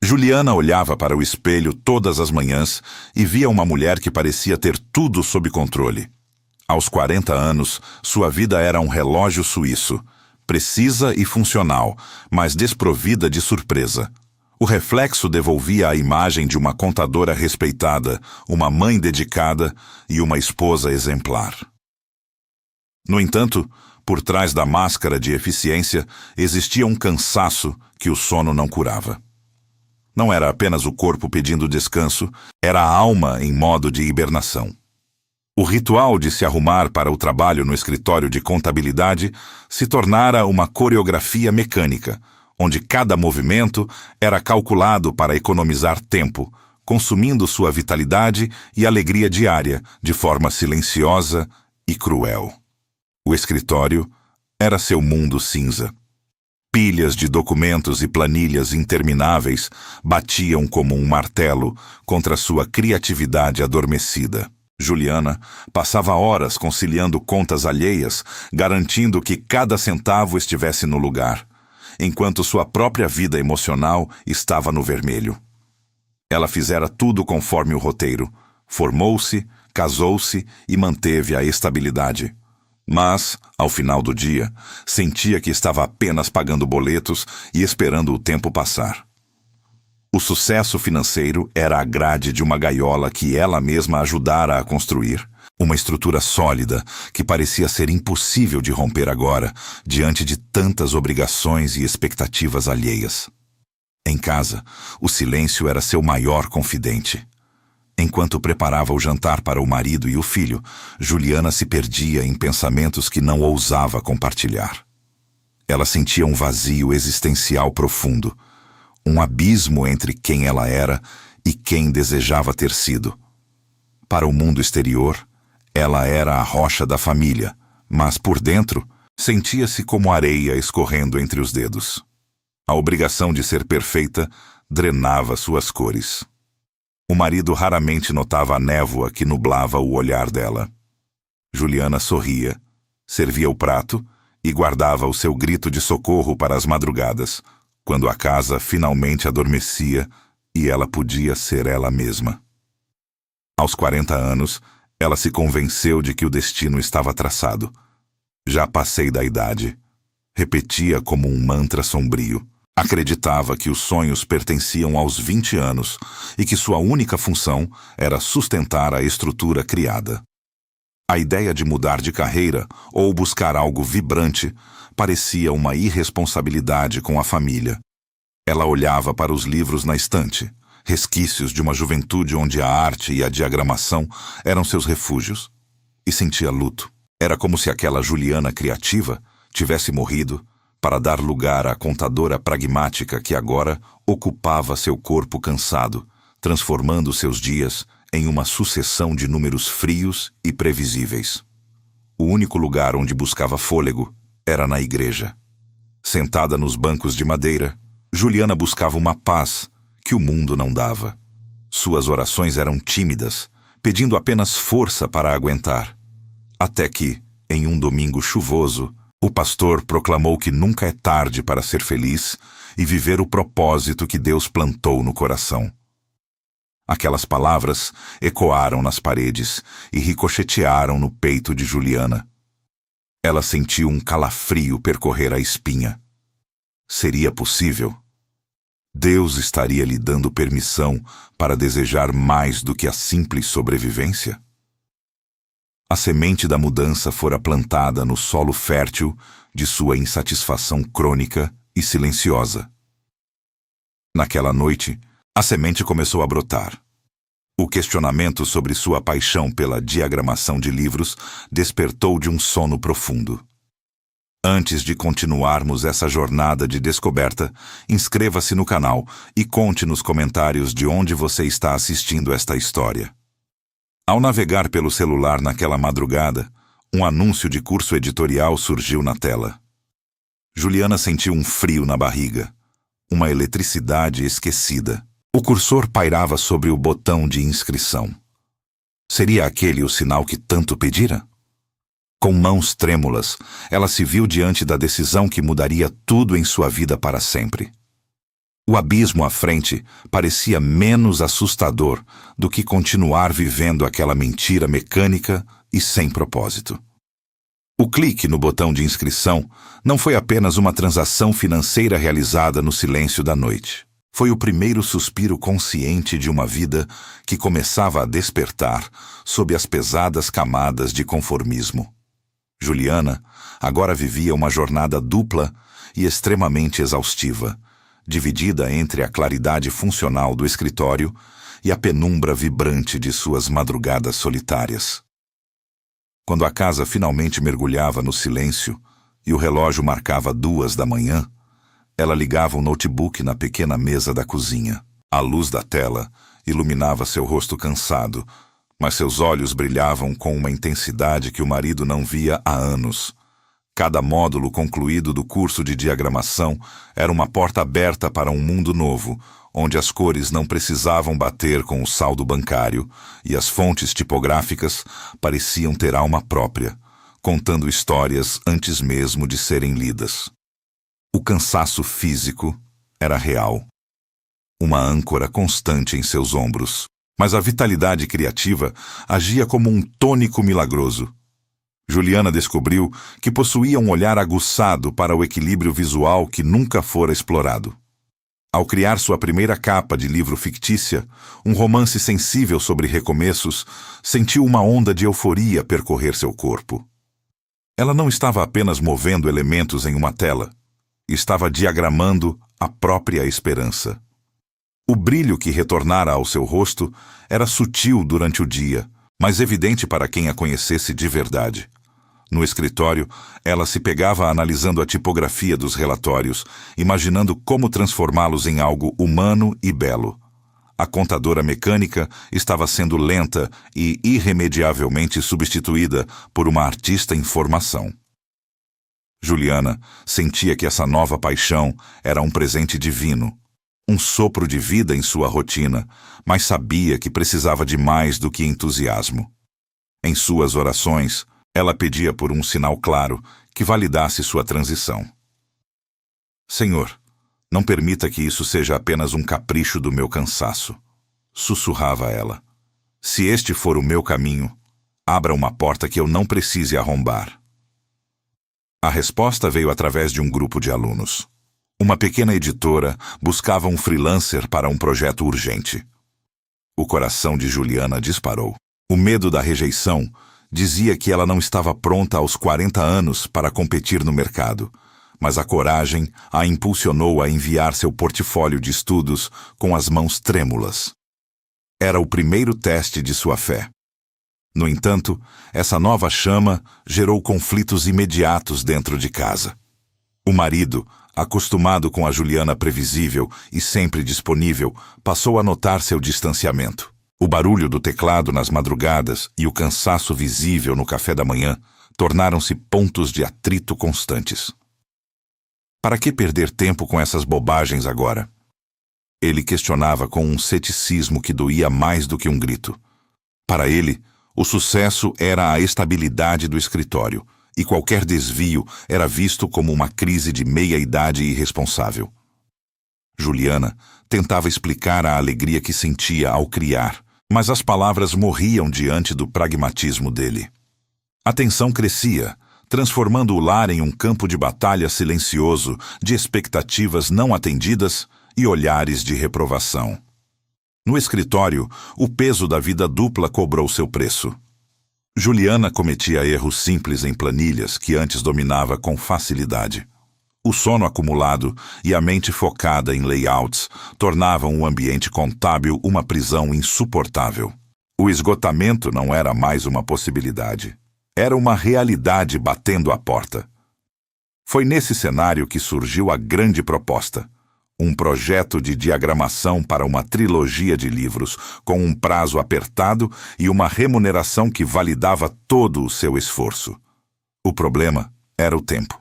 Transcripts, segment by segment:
Juliana olhava para o espelho todas as manhãs e via uma mulher que parecia ter tudo sob controle. Aos 40 anos, sua vida era um relógio suíço, precisa e funcional, mas desprovida de surpresa. O reflexo devolvia a imagem de uma contadora respeitada, uma mãe dedicada e uma esposa exemplar. No entanto, por trás da máscara de eficiência, existia um cansaço que o sono não curava. Não era apenas o corpo pedindo descanso, era a alma em modo de hibernação. O ritual de se arrumar para o trabalho no escritório de contabilidade se tornara uma coreografia mecânica, onde cada movimento era calculado para economizar tempo, consumindo sua vitalidade e alegria diária de forma silenciosa e cruel. O escritório era seu mundo cinza. Pilhas de documentos e planilhas intermináveis batiam como um martelo contra sua criatividade adormecida. Juliana passava horas conciliando contas alheias, garantindo que cada centavo estivesse no lugar, enquanto sua própria vida emocional estava no vermelho. Ela fizera tudo conforme o roteiro, formou-se, casou-se e manteve a estabilidade. Mas, ao final do dia, sentia que estava apenas pagando boletos e esperando o tempo passar. O sucesso financeiro era a grade de uma gaiola que ela mesma ajudara a construir, uma estrutura sólida que parecia ser impossível de romper agora, diante de tantas obrigações e expectativas alheias. Em casa, o silêncio era seu maior confidente. Enquanto preparava o jantar para o marido e o filho, Juliana se perdia em pensamentos que não ousava compartilhar. Ela sentia um vazio existencial profundo, um abismo entre quem ela era e quem desejava ter sido. Para o mundo exterior, ela era a rocha da família, mas por dentro, sentia-se como areia escorrendo entre os dedos. A obrigação de ser perfeita drenava suas cores. O marido raramente notava a névoa que nublava o olhar dela. Juliana sorria, servia o prato e guardava o seu grito de socorro para as madrugadas, quando a casa finalmente adormecia e ela podia ser ela mesma. Aos 40 anos, ela se convenceu de que o destino estava traçado. Já passei da idade, repetia como um mantra sombrio. Acreditava que os sonhos pertenciam aos 20 anos e que sua única função era sustentar a estrutura criada. A ideia de mudar de carreira ou buscar algo vibrante parecia uma irresponsabilidade com a família. Ela olhava para os livros na estante, resquícios de uma juventude onde a arte e a diagramação eram seus refúgios, e sentia luto. Era como se aquela Juliana criativa tivesse morrido para dar lugar à contadora pragmática que agora ocupava seu corpo cansado, transformando seus dias em uma sucessão de números frios e previsíveis. O único lugar onde buscava fôlego era na igreja. Sentada nos bancos de madeira, Juliana buscava uma paz que o mundo não dava. Suas orações eram tímidas, pedindo apenas força para aguentar. Até que, em um domingo chuvoso, o pastor proclamou que nunca é tarde para ser feliz e viver o propósito que Deus plantou no coração. Aquelas palavras ecoaram nas paredes e ricochetearam no peito de Juliana. Ela sentiu um calafrio percorrer a espinha. Seria possível? Deus estaria lhe dando permissão para desejar mais do que a simples sobrevivência? A semente da mudança fora plantada no solo fértil de sua insatisfação crônica e silenciosa. Naquela noite, a semente começou a brotar. O questionamento sobre sua paixão pela diagramação de livros despertou de um sono profundo. Antes de continuarmos essa jornada de descoberta, inscreva-se no canal e conte nos comentários de onde você está assistindo esta história. Ao navegar pelo celular naquela madrugada, um anúncio de curso editorial surgiu na tela. Juliana sentiu um frio na barriga, uma eletricidade esquecida. O cursor pairava sobre o botão de inscrição. Seria aquele o sinal que tanto pedira? Com mãos trêmulas, ela se viu diante da decisão que mudaria tudo em sua vida para sempre. O abismo à frente parecia menos assustador do que continuar vivendo aquela mentira mecânica e sem propósito. O clique no botão de inscrição não foi apenas uma transação financeira realizada no silêncio da noite. Foi o primeiro suspiro consciente de uma vida que começava a despertar sob as pesadas camadas de conformismo. Juliana agora vivia uma jornada dupla e extremamente exaustiva, dividida entre a claridade funcional do escritório e a penumbra vibrante de suas madrugadas solitárias. Quando a casa finalmente mergulhava no silêncio e o relógio marcava 2 da manhã, ela ligava o notebook na pequena mesa da cozinha. A luz da tela iluminava seu rosto cansado, mas seus olhos brilhavam com uma intensidade que o marido não via há anos. Cada módulo concluído do curso de diagramação era uma porta aberta para um mundo novo, onde as cores não precisavam bater com o saldo bancário e as fontes tipográficas pareciam ter alma própria, contando histórias antes mesmo de serem lidas. O cansaço físico era real. Uma âncora constante em seus ombros, mas a vitalidade criativa agia como um tônico milagroso. Juliana descobriu que possuía um olhar aguçado para o equilíbrio visual que nunca fora explorado. Ao criar sua primeira capa de livro fictícia, um romance sensível sobre recomeços, sentiu uma onda de euforia percorrer seu corpo. Ela não estava apenas movendo elementos em uma tela, estava diagramando a própria esperança. O brilho que retornara ao seu rosto era sutil durante o dia, mas evidente para quem a conhecesse de verdade. No escritório, ela se pegava analisando a tipografia dos relatórios, imaginando como transformá-los em algo humano e belo. A contadora mecânica estava sendo lenta e irremediavelmente substituída por uma artista em formação. Juliana sentia que essa nova paixão era um presente divino, um sopro de vida em sua rotina, mas sabia que precisava de mais do que entusiasmo. Em suas orações, ela pedia por um sinal claro que validasse sua transição. Senhor, não permita que isso seja apenas um capricho do meu cansaço, sussurrava ela. Se este for o meu caminho, abra uma porta que eu não precise arrombar. A resposta veio através de um grupo de alunos. Uma pequena editora buscava um freelancer para um projeto urgente. O coração de Juliana disparou. O medo da rejeição dizia que ela não estava pronta aos 40 anos para competir no mercado, mas a coragem a impulsionou a enviar seu portfólio de estudos com as mãos trêmulas. Era o primeiro teste de sua fé. No entanto, essa nova chama gerou conflitos imediatos dentro de casa. O marido, acostumado com a Juliana previsível e sempre disponível, passou a notar seu distanciamento. O barulho do teclado nas madrugadas e o cansaço visível no café da manhã tornaram-se pontos de atrito constantes. Para que perder tempo com essas bobagens agora? Ele questionava com um ceticismo que doía mais do que um grito. Para ele, o sucesso era a estabilidade do escritório, e qualquer desvio era visto como uma crise de meia-idade irresponsável. Juliana tentava explicar a alegria que sentia ao criar, mas as palavras morriam diante do pragmatismo dele. A tensão crescia, transformando o lar em um campo de batalha silencioso de expectativas não atendidas e olhares de reprovação. No escritório, o peso da vida dupla cobrou seu preço. Juliana cometia erros simples em planilhas que antes dominava com facilidade. O sono acumulado e a mente focada em layouts tornavam o ambiente contábil uma prisão insuportável. O esgotamento não era mais uma possibilidade. Era uma realidade batendo à porta. Foi nesse cenário que surgiu a grande proposta. Um projeto de diagramação para uma trilogia de livros, com um prazo apertado e uma remuneração que validava todo o seu esforço. O problema era o tempo.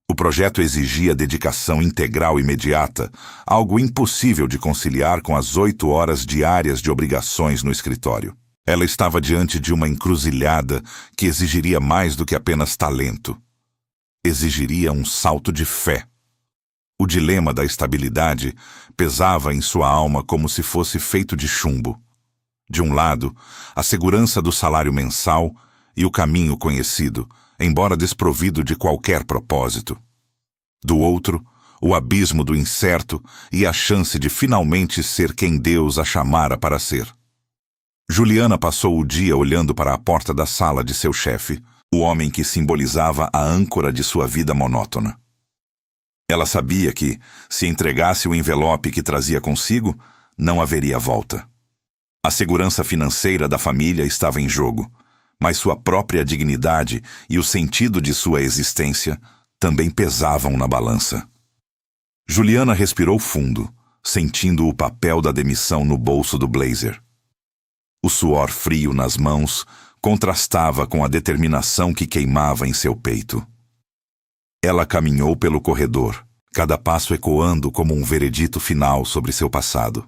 O projeto exigia dedicação integral imediata, algo impossível de conciliar com as 8 horas diárias de obrigações no escritório. Ela estava diante de uma encruzilhada que exigiria mais do que apenas talento. Exigiria um salto de fé. O dilema da estabilidade pesava em sua alma como se fosse feito de chumbo. De um lado, a segurança do salário mensal e o caminho conhecido, embora desprovido de qualquer propósito. Do outro, o abismo do incerto e a chance de finalmente ser quem Deus a chamara para ser. Juliana passou o dia olhando para a porta da sala de seu chefe, o homem que simbolizava a âncora de sua vida monótona. Ela sabia que, se entregasse o envelope que trazia consigo, não haveria volta. A segurança financeira da família estava em jogo, mas sua própria dignidade e o sentido de sua existência também pesavam na balança. Juliana respirou fundo, sentindo o papel da demissão no bolso do blazer. O suor frio nas mãos contrastava com a determinação que queimava em seu peito. Ela caminhou pelo corredor, cada passo ecoando como um veredito final sobre seu passado.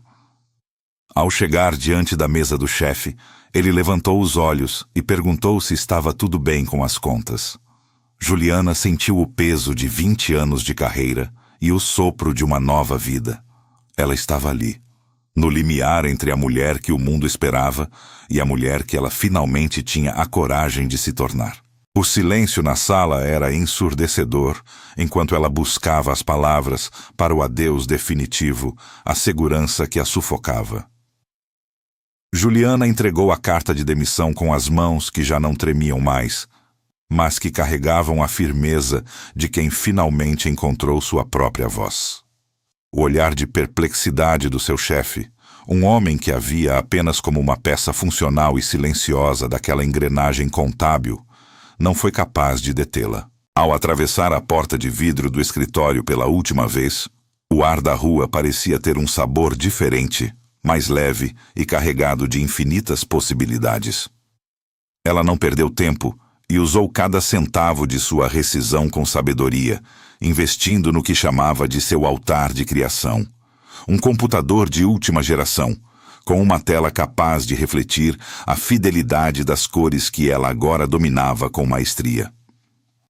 Ao chegar diante da mesa do chefe, ele levantou os olhos e perguntou se estava tudo bem com as contas. Juliana sentiu o peso de 20 anos de carreira e o sopro de uma nova vida. Ela estava ali, no limiar entre a mulher que o mundo esperava e a mulher que ela finalmente tinha a coragem de se tornar. O silêncio na sala era ensurdecedor, enquanto ela buscava as palavras para o adeus definitivo, a segurança que a sufocava. Juliana entregou a carta de demissão com as mãos que já não tremiam mais, mas que carregavam a firmeza de quem finalmente encontrou sua própria voz. O olhar de perplexidade do seu chefe, um homem que a via apenas como uma peça funcional e silenciosa daquela engrenagem contábil, não foi capaz de detê-la. Ao atravessar a porta de vidro do escritório pela última vez, o ar da rua parecia ter um sabor diferente, mais leve e carregado de infinitas possibilidades. Ela não perdeu tempo e usou cada centavo de sua rescisão com sabedoria, investindo no que chamava de seu altar de criação. Um computador de última geração, com uma tela capaz de refletir a fidelidade das cores que ela agora dominava com maestria.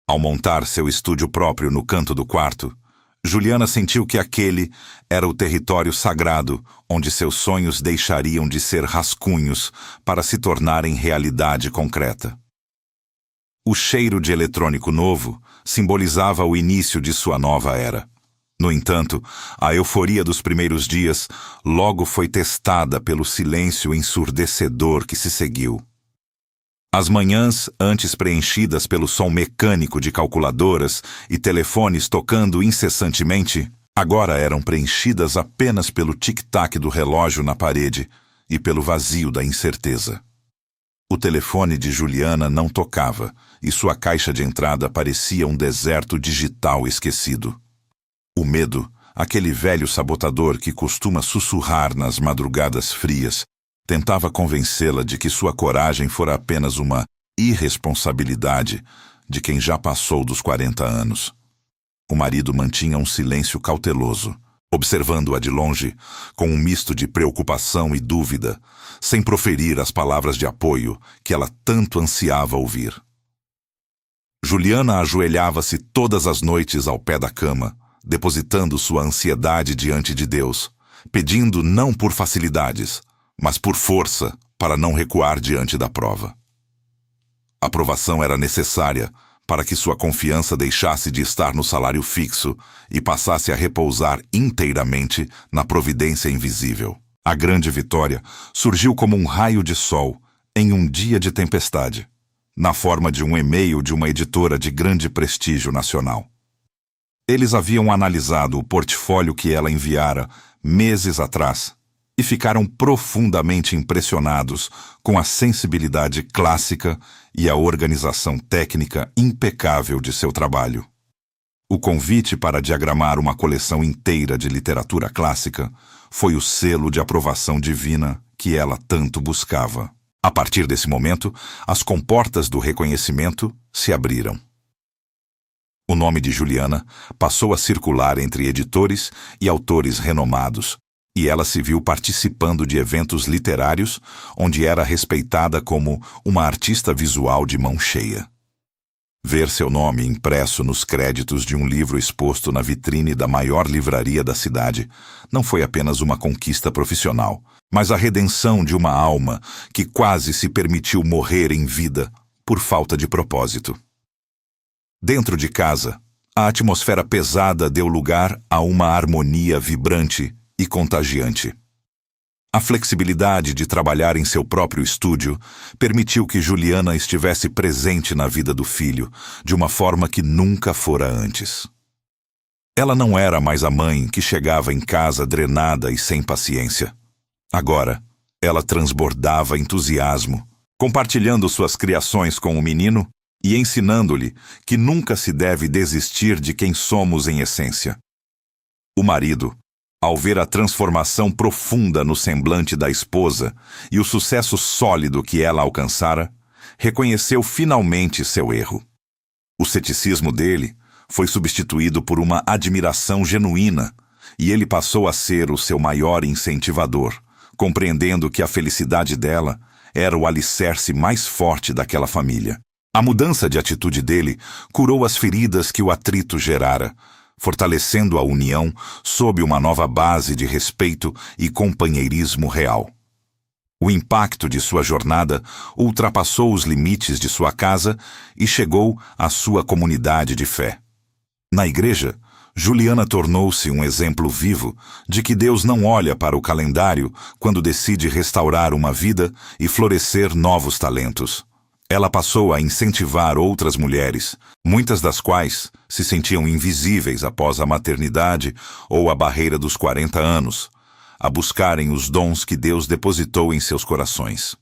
Ao montar seu estúdio próprio no canto do quarto, Juliana sentiu que aquele era o território sagrado onde seus sonhos deixariam de ser rascunhos para se tornarem realidade concreta. O cheiro de eletrônico novo simbolizava o início de sua nova era. No entanto, a euforia dos primeiros dias logo foi testada pelo silêncio ensurdecedor que se seguiu. As manhãs, antes preenchidas pelo som mecânico de calculadoras e telefones tocando incessantemente, agora eram preenchidas apenas pelo tic-tac do relógio na parede e pelo vazio da incerteza. O telefone de Juliana não tocava e sua caixa de entrada parecia um deserto digital esquecido. O medo, aquele velho sabotador que costuma sussurrar nas madrugadas frias, tentava convencê-la de que sua coragem fora apenas uma irresponsabilidade de quem já passou dos 40 anos. O marido mantinha um silêncio cauteloso, observando-a de longe, com um misto de preocupação e dúvida, sem proferir as palavras de apoio que ela tanto ansiava ouvir. Juliana ajoelhava-se todas as noites ao pé da cama, depositando sua ansiedade diante de Deus, pedindo não por facilidades, mas por força para não recuar diante da prova. A provação era necessária para que sua confiança deixasse de estar no salário fixo e passasse a repousar inteiramente na providência invisível. A grande vitória surgiu como um raio de sol em um dia de tempestade, na forma de um e-mail de uma editora de grande prestígio nacional. Eles haviam analisado o portfólio que ela enviara meses atrás e ficaram profundamente impressionados com a sensibilidade clássica e a organização técnica impecável de seu trabalho. O convite para diagramar uma coleção inteira de literatura clássica foi o selo de aprovação divina que ela tanto buscava. A partir desse momento, as comportas do reconhecimento se abriram. O nome de Juliana passou a circular entre editores e autores renomados, e ela se viu participando de eventos literários onde era respeitada como uma artista visual de mão cheia. Ver seu nome impresso nos créditos de um livro exposto na vitrine da maior livraria da cidade não foi apenas uma conquista profissional, mas a redenção de uma alma que quase se permitiu morrer em vida por falta de propósito. Dentro de casa, a atmosfera pesada deu lugar a uma harmonia vibrante e contagiante. A flexibilidade de trabalhar em seu próprio estúdio permitiu que Juliana estivesse presente na vida do filho de uma forma que nunca fora antes. Ela não era mais a mãe que chegava em casa drenada e sem paciência. Agora, ela transbordava entusiasmo, compartilhando suas criações com o menino e ensinando-lhe que nunca se deve desistir de quem somos em essência. O marido, ao ver a transformação profunda no semblante da esposa e o sucesso sólido que ela alcançara, reconheceu finalmente seu erro. O ceticismo dele foi substituído por uma admiração genuína e ele passou a ser o seu maior incentivador, compreendendo que a felicidade dela era o alicerce mais forte daquela família. A mudança de atitude dele curou as feridas que o atrito gerara, fortalecendo a união sob uma nova base de respeito e companheirismo real. O impacto de sua jornada ultrapassou os limites de sua casa e chegou à sua comunidade de fé. Na igreja, Juliana tornou-se um exemplo vivo de que Deus não olha para o calendário quando decide restaurar uma vida e florescer novos talentos. Ela passou a incentivar outras mulheres, muitas das quais se sentiam invisíveis após a maternidade ou a barreira dos 40 anos, a buscarem os dons que Deus depositou em seus corações.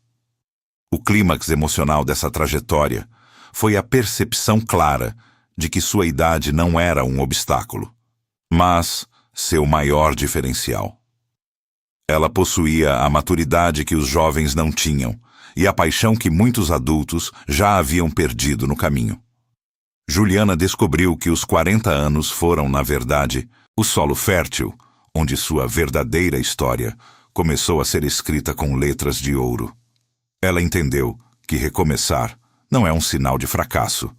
O clímax emocional dessa trajetória foi a percepção clara de que sua idade não era um obstáculo, mas seu maior diferencial. Ela possuía a maturidade que os jovens não tinham, e a paixão que muitos adultos já haviam perdido no caminho. Juliana descobriu que os 40 anos foram, na verdade, o solo fértil, onde sua verdadeira história começou a ser escrita com letras de ouro. Ela entendeu que recomeçar não é um sinal de fracasso,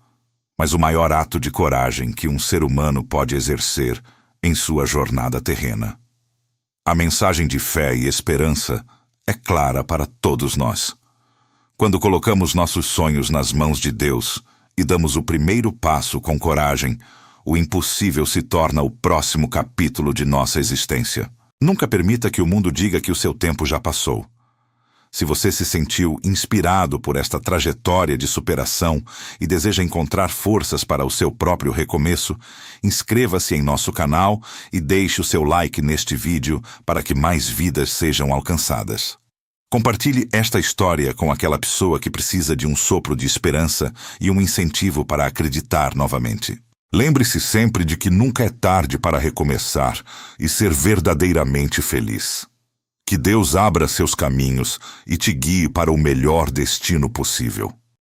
mas o maior ato de coragem que um ser humano pode exercer em sua jornada terrena. A mensagem de fé e esperança é clara para todos nós. Quando colocamos nossos sonhos nas mãos de Deus e damos o primeiro passo com coragem, o impossível se torna o próximo capítulo de nossa existência. Nunca permita que o mundo diga que o seu tempo já passou. Se você se sentiu inspirado por esta trajetória de superação e deseja encontrar forças para o seu próprio recomeço, inscreva-se em nosso canal e deixe o seu like neste vídeo para que mais vidas sejam alcançadas. Compartilhe esta história com aquela pessoa que precisa de um sopro de esperança e um incentivo para acreditar novamente. Lembre-se sempre de que nunca é tarde para recomeçar e ser verdadeiramente feliz. Que Deus abra seus caminhos e te guie para o melhor destino possível.